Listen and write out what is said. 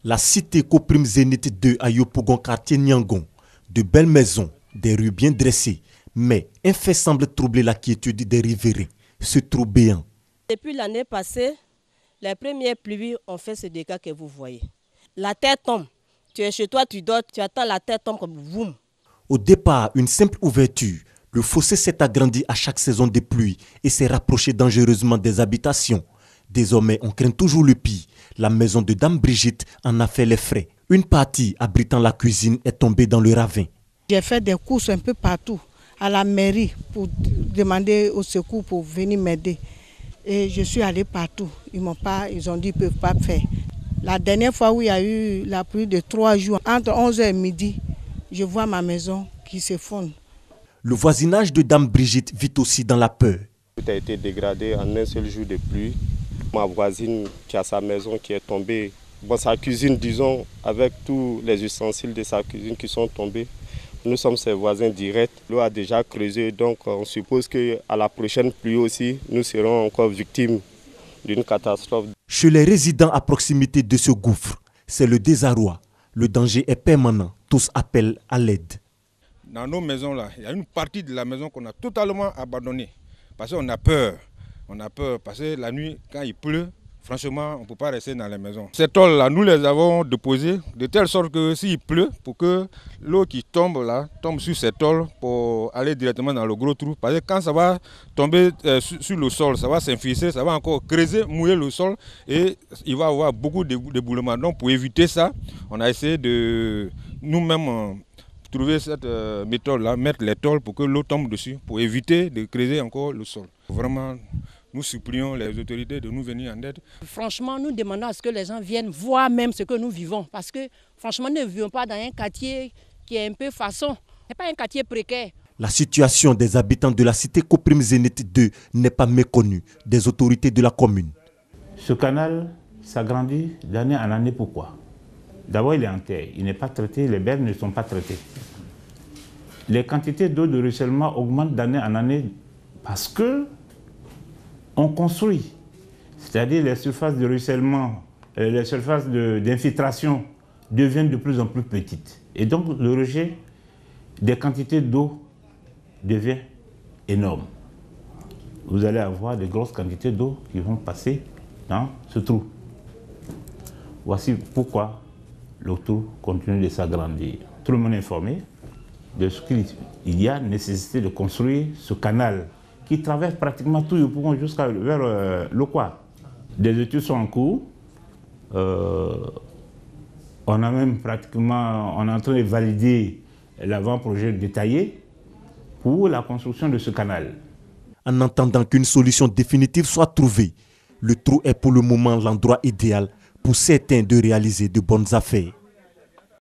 La cité Koprim Zénith 2 à Yopougon, quartier Nyangon. De belles maisons, des rues bien dressées, mais un fait semble troubler la quiétude des riverains, ce trou béant. Depuis l'année passée, les premières pluies ont fait ce dégât que vous voyez. La terre tombe, tu es chez toi, tu dors, tu attends la terre tombe comme boum. Au départ, une simple ouverture, le fossé s'est agrandi à chaque saison de pluie et s'est rapproché dangereusement des habitations. Désormais, on craint toujours le pire. La maison de Dame Brigitte en a fait les frais. Une partie abritant la cuisine est tombée dans le ravin. J'ai fait des courses un peu partout, à la mairie, pour demander au secours pour venir m'aider. Et je suis allée partout. Ils ont dit qu'ils ne peuvent pas faire. La dernière fois où il y a eu la pluie de 3 jours, entre 11h et midi, je vois ma maison qui s'effondre. Le voisinage de Dame Brigitte vit aussi dans la peur. Tout a été dégradé en un seul jour de pluie. Ma voisine qui a sa maison qui est tombée, sa cuisine disons, avec tous les ustensiles de sa cuisine qui sont tombés. Nous sommes ses voisins directs. L'eau a déjà creusé, donc on suppose qu'à la prochaine pluie aussi, nous serons encore victimes d'une catastrophe. Chez les résidents à proximité de ce gouffre, c'est le désarroi. Le danger est permanent. Tous appellent à l'aide. Dans nos maisons, là, il y a une partie de la maison qu'on a totalement abandonnée. Parce qu'on a peur. On a peur parce que la nuit, quand il pleut, franchement, on ne peut pas rester dans les maisons. Ces tôles-là, nous les avons déposées de telle sorte que s'il pleut, pour que l'eau qui tombe là, tombe sur ces tôles pour aller directement dans le gros trou. Parce que quand ça va tomber sur le sol, ça va s'infiltrer, ça va encore creuser, mouiller le sol et il va y avoir beaucoup d'éboulements. Donc pour éviter ça, on a essayé de nous-mêmes trouver cette méthode-là, mettre les tôles pour que l'eau tombe dessus, pour éviter de creuser encore le sol. Vraiment, nous supplions les autorités de nous venir en aide. Franchement, nous demandons à ce que les gens viennent voir même ce que nous vivons. Parce que franchement, nous ne vivons pas dans un quartier qui est un peu façon. Ce n'est pas un quartier précaire. La situation des habitants de la cité Koprim Zénith 2 n'est pas méconnue des autorités de la commune. Ce canal s'agrandit d'année en année. Pourquoi? D'abord, il est en terre, il n'est pas traité, les berges ne sont pas traitées. Les quantités d'eau de ruissellement augmentent d'année en année parce que on construit. C'est-à-dire les surfaces de ruissellement, les surfaces d'infiltration deviennent de plus en plus petites. Et donc le rejet des quantités d'eau devient énorme. Vous allez avoir de grosses quantités d'eau qui vont passer dans ce trou. Voici pourquoi le trou continue de s'agrandir. Tout le monde est informé de ce qu'il y a nécessité de construire ce canal qui traverse pratiquement tout Yopougon jusqu'à vers Lokwa. Des études sont en cours. On a même pratiquement, on est en train de valider l'avant-projet détaillé pour la construction de ce canal. En attendant qu'une solution définitive soit trouvée, le trou est pour le moment l'endroit idéal pour certains de réaliser de bonnes affaires.